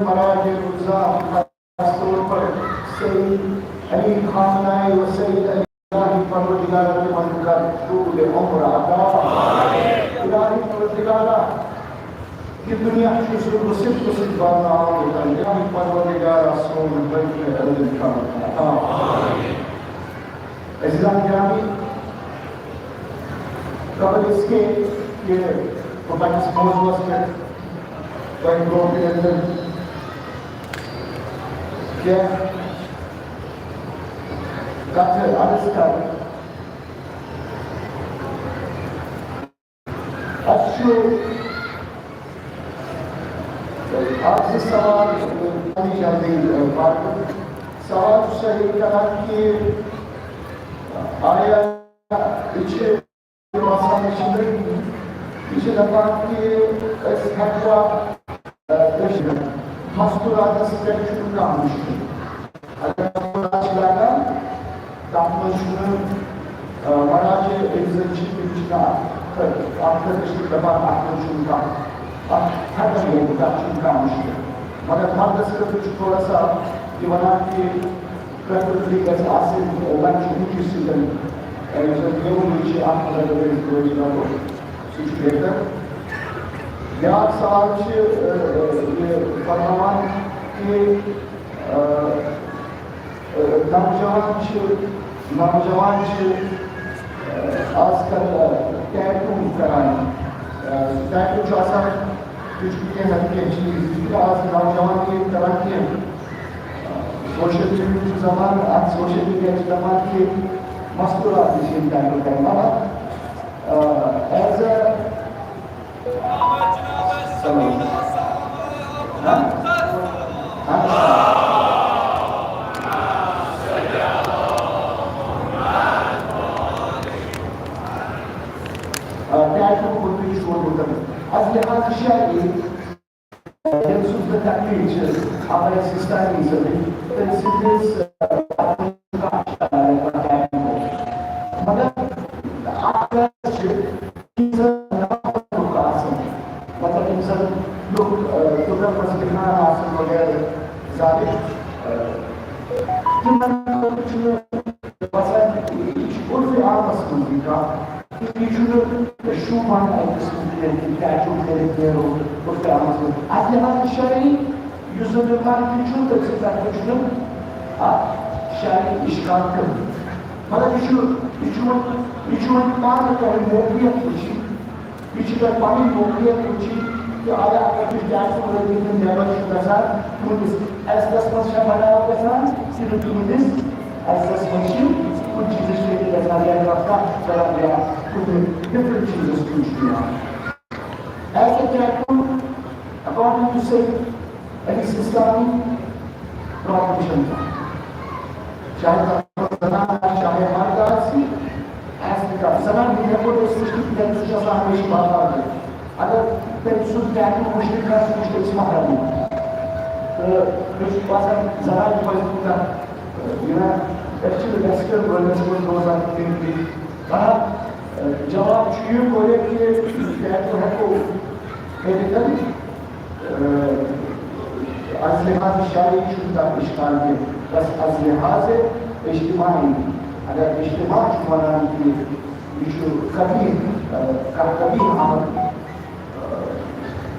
مراجع الرزاق خاص طور پر سید علی خامنۂ و سید علی الہی پروردگارہ کے من کا طول عمر عطا الہی پروردگارہ کہ دنیا کی صرف بارنا ہوتا ہے الہی پروردگارہ سون بیت علم کا عطا اسلام جامی قبل اس کے کہ پنس موضوع میں بینکوں کے اندر کیا کتھر عرض کر اچھو آپ سے سوال جلدی بات سوال صحیح کرا کہ آیا پیچھے پیچھے دفعہ کہ اس خطرہ مستورات سپیکٹر کا مشکل اگر مراجع لگا تحمل مراجع ایگزنچی پیچھنا آخر اشتر دفعہ آخر شنکا ختم ہوگا شنکا مشکل مگر مردس کا کچھ تھوڑا سا یہ بنا کہ پریفرلی کیسے آسن لنچ ہوں کسی دن ایگزن یہ نیچے آخر دفعہ دوجنا کو سوچ بہتر بیاکھ سوال یہ فرمان کہ نوجوان آج کل ٹیٹو کرائیں ٹیٹو جو آسان کچھ بھی ہلکے چیز آج نوجوان کی طرح کے سوشل میڈیا زمان آج سوشل میڈیا زمان کے مستورات جسے ٹیٹو کرنا ایز اے از لحاظ شرعی یلسوز تحقیق عمل سیستانی زدی تنسیدیز مگر آقا مطلب انسان لوگ دوبرا پرسکرنا آسان وغیر ظاہر جنہاں کچھ مثلا عرف عام اسکولی کا یہ شومان اسکولی کی تاجو کرتے ہو اس کا مسئلہ از لحاظ شرعی یوزر دکان کی چھو تک سے کچھ شرعی اشکال کر مطلب یہ چھو پانچ کوئی موقعیت کچھ پیچھے کا پانی موقعیت کچھ کہ آیا اگر کچھ جائے تو مجھے دن نیبر شکر ساتھ تونس ایس دس منشا بڑھا ہوگا ساتھ صرف تونس ایس دس منشی کچھ چیزیں شکر کے ساتھ یا رکھا چلا گیا کچھ ڈفرنٹ چیزیں کچھ کیا ایسے کہتوں according to say علی سیستانی پراپوشن تھا چاہے زنان چاہے مردہ سی ایسے کا زنان بھی رکھو تو سوچتی کہ تین سوچا سا ہمیشہ بات آ گئی اگر تین سوچ کہتوں مشکل کا سوچ کے اسمہ کر دوں کچھ پاسا زنان کی بجن کا ایکچولی ویسٹرن ورلڈ کو 2003 کی کہا جواب چیئر کو لے کہ کہتوں ہے کو کہتے تھے از لحاظ شرعی شدہ اشکال کے بس از لحاظ اجتماعی اگر اجتماع چمانان کی یہ کبھی عمل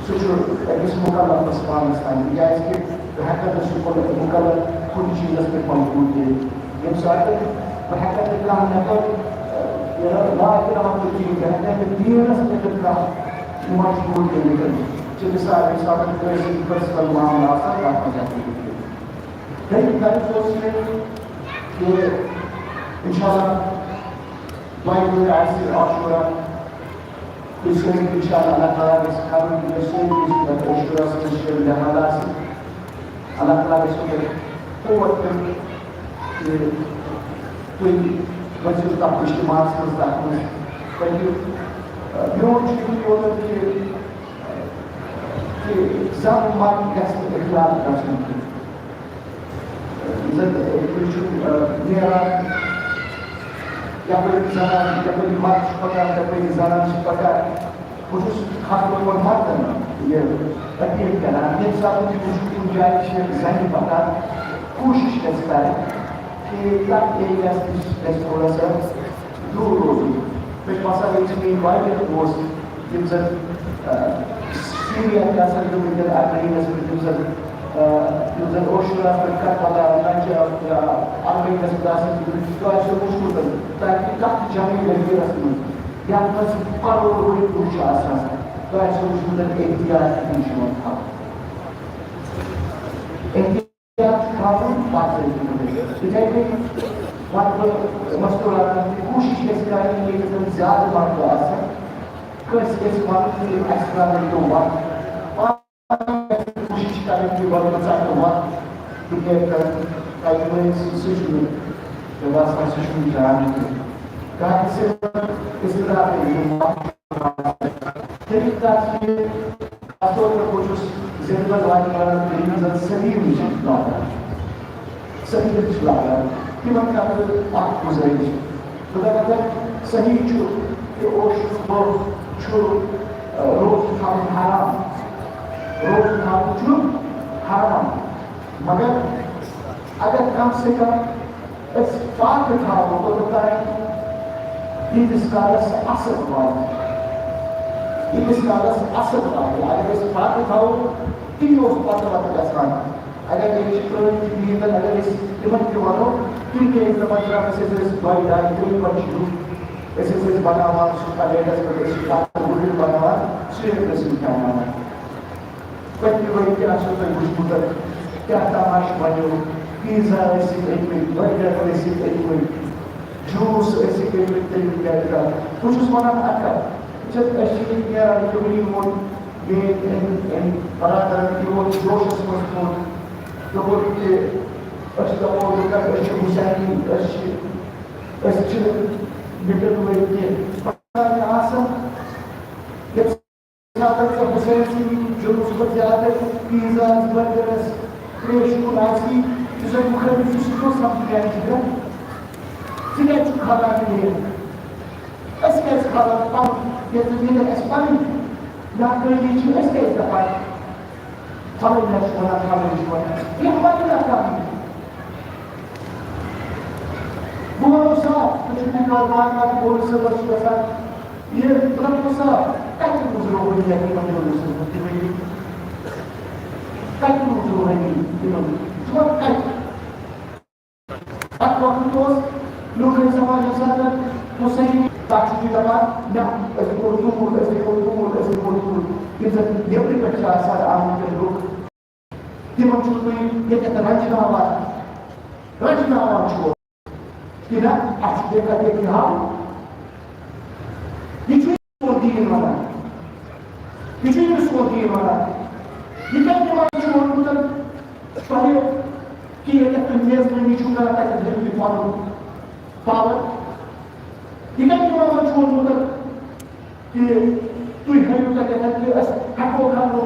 سوچو اس مکلف پاکستان یا اس کے حقیقت مکلف خود چیزیں پہ موجود ہے یہ سارے حقیقت کا نفر لا اکرام کی چیز ہے کہ دین سے کا مجبور کرنے کے لیے سارے ساتھ کیسے پرسنل معاملہ آسان بات ہو جاتی ہے لیکن میں سوچ رہے کہ انشاءاللہ دعائی ایسے عاشورہ اس کے انشاءاللہ اللہ تعالیٰ کے سکھانے کی رسول کی عاشورہ سے مشکل لحاظہ سے اللہ تعالیٰ کے سکھے قوت کر کہ کوئی وجہ کا اجتماع سے مستقبل ہے بلکہ بیون چیزیں ہوتا ہے کہ زن مرد گژھِ اخلاق گژھُن نیران یپٲرۍ زنان یپٲرۍ مرد چھُ پکان یپٲرۍ زنان چھِ پکان بہت خاطر مردن یہ اپیل کران یہ سب کن جائے زنی پکان کوشش کریں کہ تک ایریاز تھوڑا سا دور روزی پھر مسئلہ ایک میں واریاہ دوست یم زن سیریا کے اثر جو مجھے ارمینیس میں یم زن اوشورا پر کربلا نجف یا ارمینیس میں داسن تو ایسے مشکل کریں تاکہ تک جامعی لگی رسمی یا پس کروڑ روپے پوچھ آسان تو ایسے مشکل کریں احتیاط کی شما تھا احتیاط قانون بات کریں مستورات کوشش کریں کہ یہ زیادہ وقت آسان کس وقت کے ایکسٹرا نہیں ہوا کوشش کریں کہ بڑا مزاق ہوا کیونکہ کئی سیشن واسطہ سیشن جان کہاں سے اس طرح کے طریقہ سے خاص طور پر کچھ زندہ والی سبھی مشن لاتا سبھی کچھ لاتا کہ من کا آپ گزاری خدا کا صحیح چھو کہ اوش چھو روز کھانے حرام روز کھانے چھو حرام مگر اگر کم سے کم اس فاق کھاؤ تو بتائیں یہ اس کاغذ سے اثر ہوا یہ اس کاغذ سے اثر ہوا اگر اس فاق کھاؤ تین اس پتہ پتہ کسان اگر یہ شکرون کی بیتن اگر اس امت کے وانو کیونکہ ایک زمانہ میں سے دوائی داری کوئی پرچھو ایسے سے بناوا سکتا لیٹس پر ایسی کاغذ بڑھل بناوا سوئے رسیم کہنا ہے پہلی وہی کیا سوتا ہے کچھ مدر کیا تماش بنیو پیزا ایسی کہیں برگر ایسی کہیں جوس ایسی کہیں کچھ اس مانا اکر جب اشیاء کیا رکھولی مون یہ برادر کی وہ جوش اس مون تو وہ کہ اشتاو لکر اشی حسینی اشی بکر ہوئے کہ پاکستان میں آسان جب ساتھ سے حسین سی جو مثبت زیادہ پیزا برگرز فریش کو ناسی جسے مخربی جس کو سمجھ گیا چکا سنگے چو کھانا کے لیے اس کے اس کھانا پاؤں یہ زمین اس پانی یا کوئی چیز اس کے اس دفعہ تھامل نشونا تھامل نشونا یہ ہماری ناکامی ہے بہت صاحب کچھ بھی کارمان کا بہت سے ورش کے ساتھ یہ بہت صاحب کئی گزرو ہوئی ہے کہ مجھے ہوئی سے ہوتی ہوئی کئی گزرو ہوئی جو کئی اب وقت دوست لوگ نے سماج ساتھ تو صحیح تاکشی دبان یا ایسے کو دور ایسے کو دور ایسے کو دور یہ سب یہ بھی بچہ ساتھ آنے کے لوگ یہ منچول میں یہ کہتا رجنا ہوا چھوڑ کہ نا ایسے دیکھا دیکھ رہا یہ چوئی سکور دیئے مانا یہ چوئی سکور دیئے مانا یہ کہا کہ مانا چھوڑ مطلب پہلے کہ یہ کہتا نیز میں نیچوں گا رہتا کہ دل بھی پانو پاور یہ کہا کہ مانا چھوڑ مطلب کہ توی گھریوں کا کہتا کہ اس حقو کھانو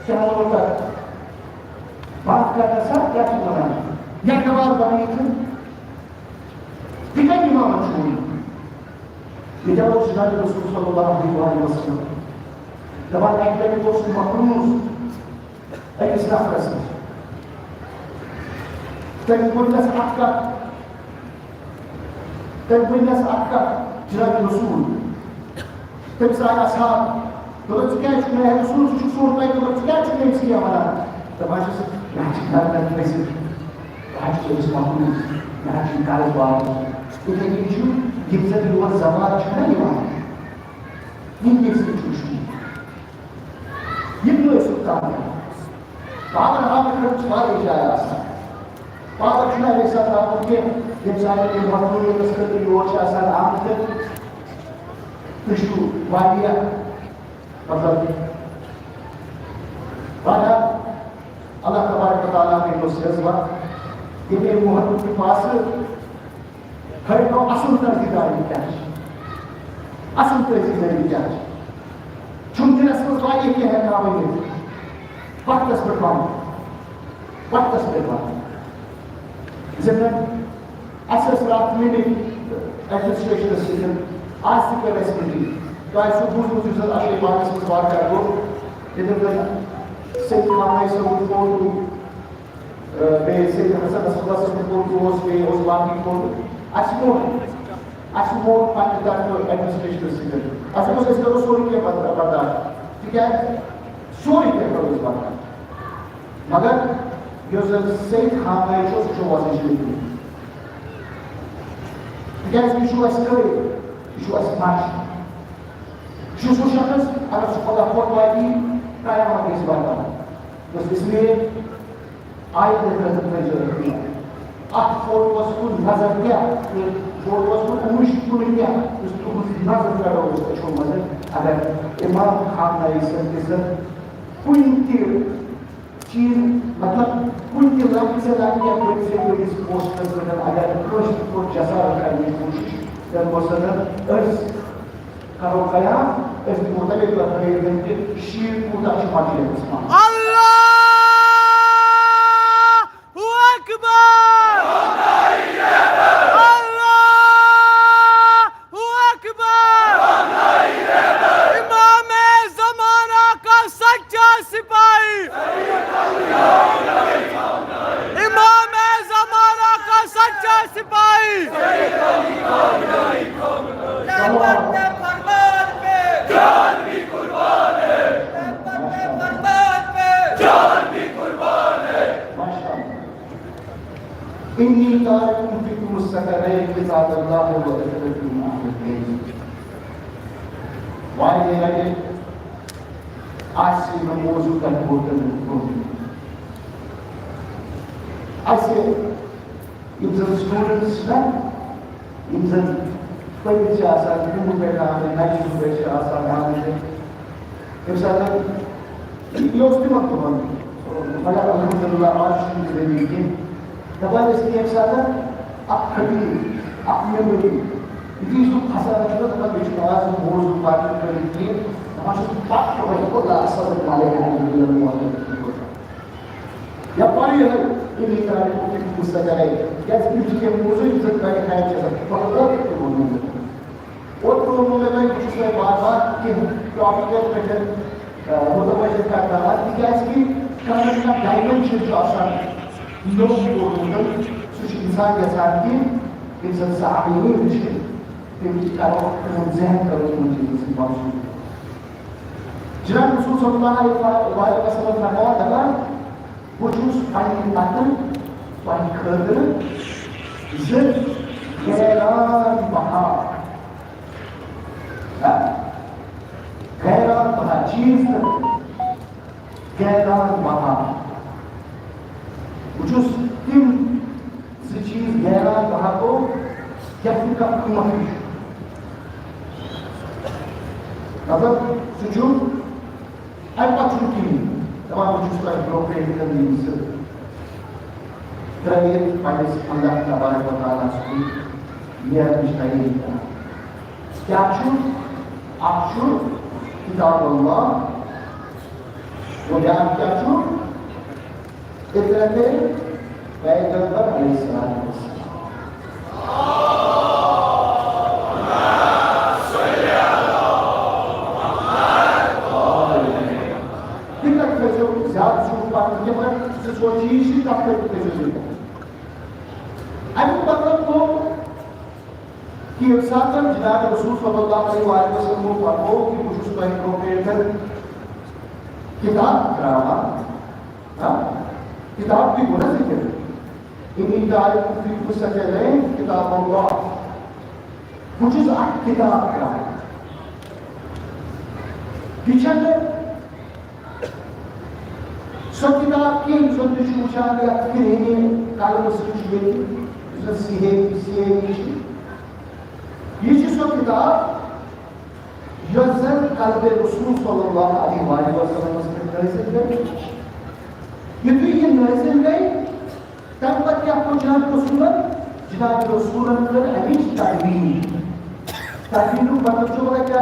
کیا ہوتا بات کرنا سا کیا چھوڑا یا نواز بنائی تھی دیکھا امام چھوڑی یہ جب وہ جناب رسول صلی اللہ علیہ وسلم جبان ایک لئے دوست مقروض ایک اسلاف رسل تنبولنس اکا جناب رسول تنسان اصحاب تو کیا چکنے ہے رسول سے سور پائی تو کیا چکنے اس کی ہمارا جبان سے راجی کارنا پیسے راجی اس مقروض راجی کاربار تو یہ جو گبزت لوگ زمان چھنا یہ یہ سے چھوشی یہ جو سلطان ہے بابر آمد خرچ مارے جائے آسا بابر چھنا ایسا تھا کہ جب سارے کے مقبول نسکر کے لوگ آسان آمد کر تشکو وادیا مطلب بعد اللہ تبارک و تعالیٰ کے مسئلہ وقت یہ میرے محمد کے پاس ہر کو اصل ترزیداری کیا ہے اصل ترزیداری کیا ہے چونکہ اس کو سوائی کیا ہے کامل میں وقت اس پر پاؤں زمین ایسے رات میں بھی ایڈمنسٹریشن سیزن آج سے کیا ویسے بھی تۄہہِ چھُو بوٗزمُت یُس زَن اشے باغَس منٛز واقعہ گوٚو ییٚتٮ۪ن زَن سید خامنہ صٲبُن فوٹوٗ بیٚیہِ سید حسن نصراللہ صٲبُن فوٹوٗ اوس بیٚیہِ اوس باقٕے فوٹوٗ اَسہِ موٚر پنٛنہِ طرفہٕ ایڈمِنسٹریشنَس سۭتۍ اَسہِ دوٚپ أسۍ کَرو سورُے کینٛہہ برداشت تِکیٛازِ سورُے کینٛہہ کَرو أسۍ برداشت مگر یُس زَن سید خامنہ چھُ سُہ چھُ وَسان شریٖف تِکیٛازِ یہِ چھُ اَسہِ قٲبِل یہِ چھُ اَسہِ ماجہِ یہِ چھُ سُہ شخص اگر سُہ خۄدا خۄد واتی قیامت گژھِ واتان بس اسلیے آیندٕ خٲطرٕ تھٲیزیو اَتھ فوٹوَس کُن نظر کیٛاہ فوٹوَس کُن مُشک کُن کیٛاہ یُس تُہٕنٛز نظر کَرو أسۍ أچھو منٛز اگر اِمام خامنہ سٕنٛز عزت کُنہِ تہِ چیٖز مطلب کُنہِ تہِ لۄکچہِ بٔڑِس پوسٹَس پٮ۪ٹھ اگر کٲنٛسہِ تہِ کوٚر جسارت کَرنٕچ کوٗشِش تیٚلہِ گوٚژھ أسۍ کرو قیام أسۍ دِمو تَمے پَتہٕ کہِ شیٖن کوٗتاہ چھُ مۄکلیمٕژ إني تارك فيكم الثقلين كتاب الله وإخوتكم أهل البيت. Why did I get asked the موضوع كان important? I said, if the students if the پنځه آسان کوم په کار نه شي په آسان باندې مثلا یو ستمه کوم فلا الحمدلله عاشق دې دبل اسمه مثلا أقبل أقبل يجي سوق حسنا كذا تبغى بيشتغل موز وباكر كذي ما شو باكر ولا كذا أصلا عليه يعني من المواد يا باري هاي اللي كان يقول مستقبلي كذا بيجي موز يجي تبغى يخايف كذا فهو كده وتروح من هنا يجي شوية بار كده توافق كده متوجه كذا تيجي أسكي كمان دايمنشن جو أصلا لو بيقولون سوش إنسان يساعدني إنسان سعيني بشيء تبي كارو كمزين كارو كمزين سبحان جناب رسول صلى الله عليه وسلم فرمایا adalah wujud paling paten paling keren zat gairan bahar gairan bahar چیز gairan bahar وجوز تم زي چیز گہرا کہا تو یفن کا مفیش مطلب سجود الباتون کی تمام وجوز کا بلوکیٹ کرنے سے تربیت پاکس اللہ تبارک و تعالی سے یہ مشتاقی کیا آپ کتاب اللہ وہ جان کیا اقرأ پیغمبر علیہ السلام دقت کیسے زیادہ شروع پاتے ہیں مگر سے سوچی ہی تب تک کیسے سوچی ابھی مطلب تو کہ ایک ساتھ جناب رسول صلی اللہ علیہ وسلم کو فرمو کہ مجھ اس کو ایک پروپیٹر کتاب کراما کتاب کی گناہ ذکر إني تعرف في الثقلين كتاب الله وجزء كتاب كامل geçenler son kitap ki son düşünüşler yaptığını kalması için sihe geçti son kitap yazan kalbe Resul sallallahu aleyhi ve sellem Yetüyen nazilde tanpa tiap Jnab Rasulullah habis tadwin. Tadwin itu matlab coba kya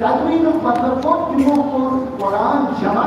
Tadwin itu matlab ko timur Quran jama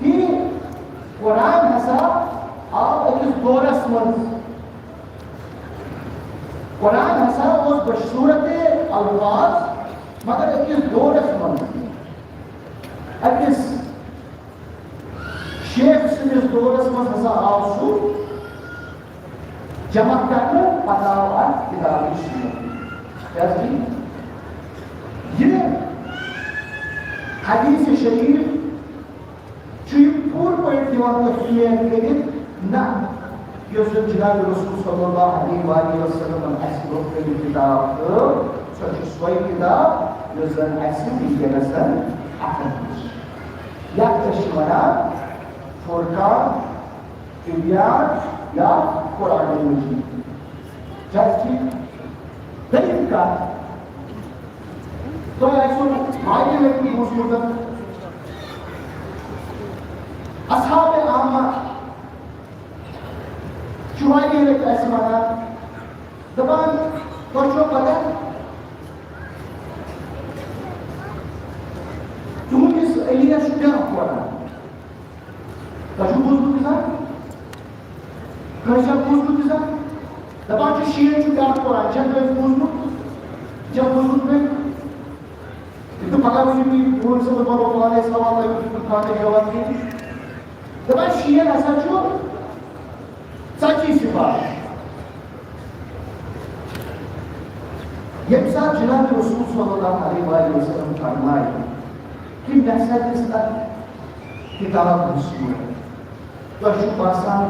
کہ قرآن ہسا آو اکس دورس من قرآن ہسا اس بصورت الفاظ مگر اکس دورس من اکس شیخ سندس دورس من ہسا آو سو جمع کرنے پتہ کتابی سنت کیازی یہ حدیث شریف چیز پور پوائنٹ دیوان تفصیل کرد نہ یس جناب رسول صلی اللہ علیہ وسلم اس وقت کتاب تو سوئی کتاب یس زن اس ونکس اتن یا تشمران فرقان طبیان یا قرآن مجید جبکہ دلیل کا تو ایسو آئیے لیکن مسلم اصحاب عامہ چوائیے لیکن ایسے مانا دبان توچو پتا تمہیں کس ایلیہ شکر قرآن تجھو بزرگ کسان کنشا بزرگ کسان دبان جو شیئر شکر قرآن جب بزرگ میں itu pernah mesti pun sebab orang lain sawat lagi berkata jawab ni. Tapi Syiah asal cuma saksi sifat. Yang sahaja Nabi Rasul Sallallahu Alaihi Wasallam فرمائے کہ نسل اس کا کتاب مسلم تو شو باسان